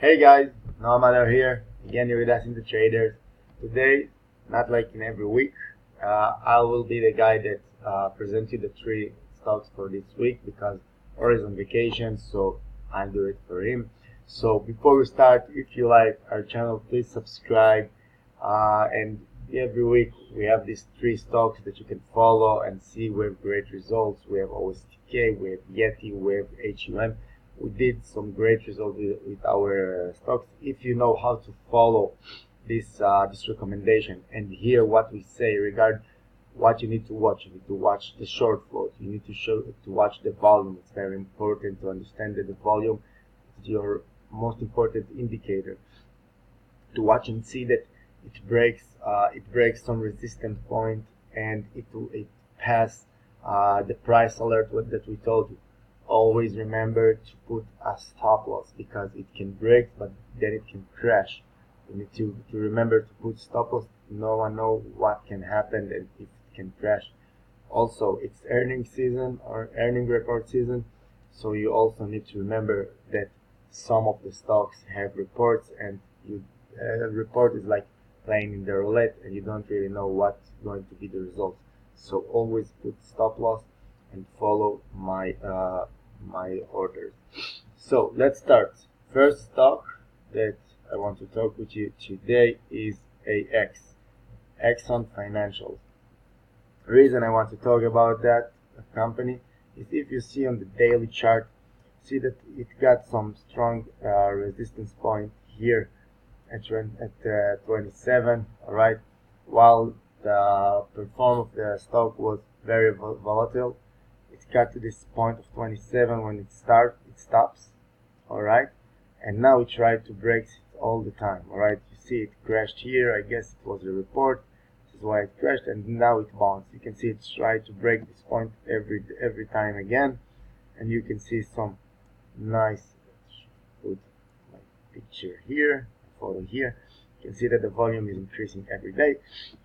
Hey guys, Nomad here, again you're with us in the traders. Today, not like in every week, I will be the guy that presents you the three stocks for this week because Or is on vacation, so I'll do it for him. So before we start, if you like our channel, please subscribe. And every week we have these three stocks that you can follow and see. We have great results. We have OSTK, we have Yeti, we have HUM. We did some great results with our stocks. If you know how to follow this recommendation and hear what we say regarding what you need to watch the short float. You need to watch the volume. It's very important to understand that the volume is your most important indicator. To watch and see that it breaks some resistance point and it pass the price alert that we told you. Always remember to put a stop loss because it can break, but then it can crash. You need to remember to put stop loss. No one knows what can happen and if it can crash. Also, it's earning season or earning report season, so you also need to remember that some of the stocks have reports, and a report is like playing in the roulette, and you don't really know what's going to be the results. So always put stop loss and follow my orders. So let's start. First stock that I want to talk with you today is Exxon Financial. The reason I want to talk about that company is if you see on the daily chart, see that it got some strong resistance point here at 27, all right, while the performance of the stock was very volatile. It got to this point of 27 when it stops, all right, and now it tried to break it all the time, all right. You see it crashed here. I guess it was a report. This is why it crashed, and now it bounced. You can see it tried to break this point every time again, and you can see some nice, put my picture here, photo here. You can see that the volume is increasing every day,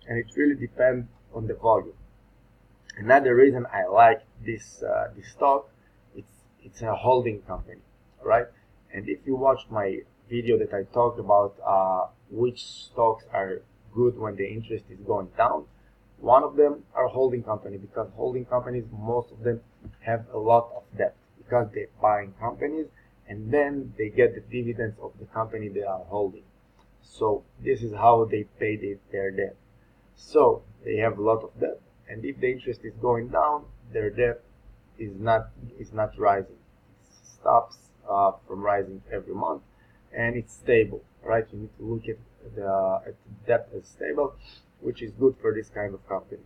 and it really depends on the volume. Another reason I like this stock, it's a holding company, right? And if you watched my video that I talked about which stocks are good when the interest is going down, one of them are holding company, because holding companies, most of them have a lot of debt because they're buying companies and then they get the dividends of the company they are holding. So this is how they pay their debt. So they have a lot of debt, and if the interest is going down, their debt is not rising. It stops from rising every month, and it's stable, right? You need to look at the debt as stable, which is good for this kind of company.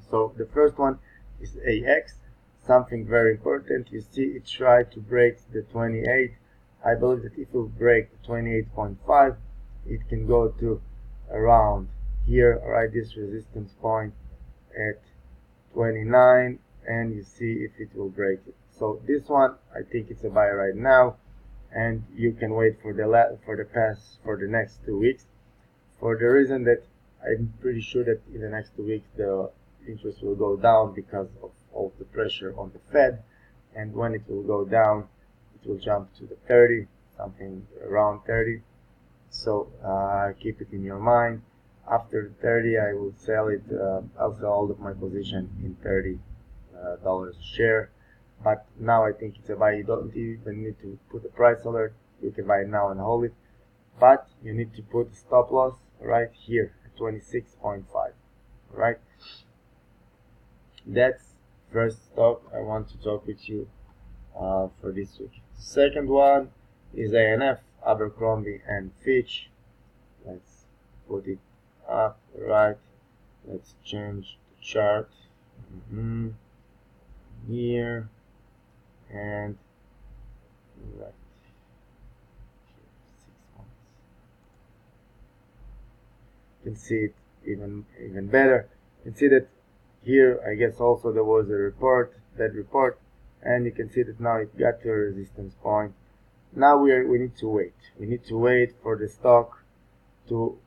So the first one is AX. Something very important. You see it tried to break the 28. I believe that if it will break the 28.5, it can go to around here, right, this resistance point at 29, and you see if it will break it. So this one, I think it's a buy right now, and you can wait for the next 2 weeks, for the reason that I'm pretty sure that in the next 2 weeks the interest will go down because of all the pressure on the Fed, and when it will go down, it will jump to the 30, something around 30. So keep it in your mind. After 30, I will sell it. I'll sell all of my position in $30 a share. But now I think it's a buy. You don't even need to put a price alert. You can buy it now and hold it. But you need to put a stop loss right here at 26.5. Right? That's first stock I want to talk with you for this week. Second one is ANF, Abercrombie and Fitch. Let's put it up, right. Let's change the chart here and right here, 6 months. You can see it even better. You can see that here, I guess also there was a report, and you can see that now it got to a resistance point. Now we need to wait. We need to wait for the stock to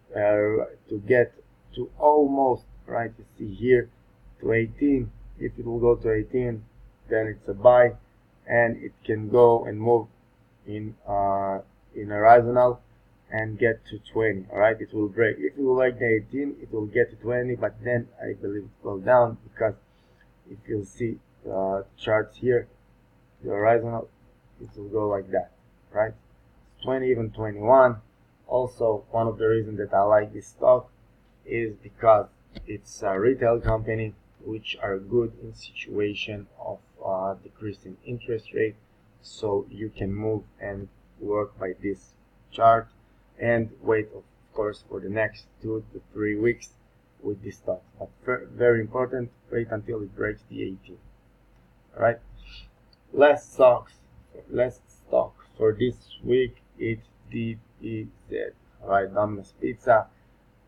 get to almost, right, you see here, to 18. If it will go to 18, then it's a buy, and it can go and move in in horizontal and get to 20. All right, it will break. If you like the 18, it will get to 20, but then I believe it will down, because if you'll see charts here, the horizontal, it will go like that, right? 20, even 21. Also, one of the reasons that I like this stock is because it's a retail company which are good in situation of decreasing interest rate, so you can move and work by this chart and wait, of course, for the next 2 to 3 weeks with this stock. But very important, wait until it breaks the 18. All right, last stock for this week, it's DPZ. All right, Domino's Pizza.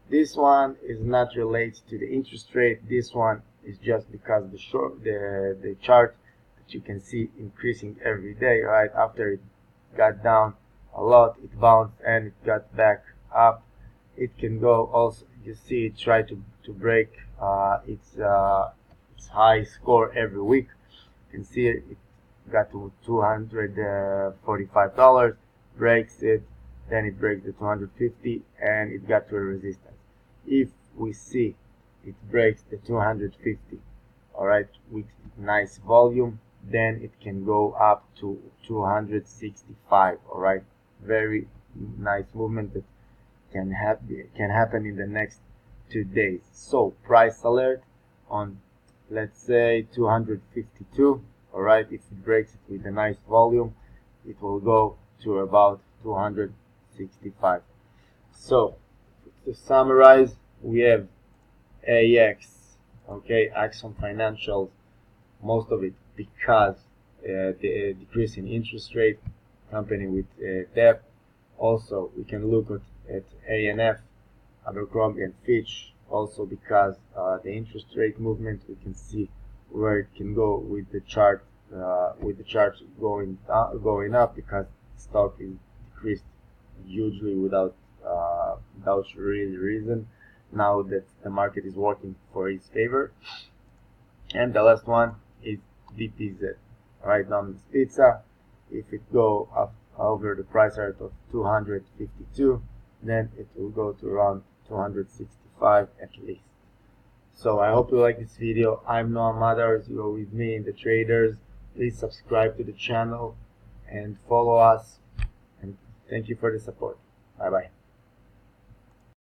This one is not related to the interest rate. This one is just because the chart that you can see increasing every day. Right after it got down a lot, it bounced and it got back up. It can go also. You see it try to break its high score every week. You can see it got to $245, breaks it, then it breaks the 250, and it got to a resistance. If we see it breaks the 250, all right, with nice volume, then it can go up to 265. All right, very nice movement that can happen in the next 2 days. So price alert on, let's say, 252. All right, if it breaks it with a nice volume, it will go to about 265. So to summarize, we have AX, okay, Axon Financials, most of it because the decrease in interest rate, company with debt. Also, we can look at ANF, Abercrombie and Fitch, also because the interest rate movement, we can see where it can go with the chart going up, because stock is decreased hugely without really reason, now that the market is working for its favor. And the last one is DPZ. Alright, Domino's Pizza. If it go up over the price area of 252, then it will go to around 265 at least. So I hope you like this video. I'm Noam Madars. You're with me in the traders. Please subscribe to the channel and follow us. And thank you for the support. Bye bye.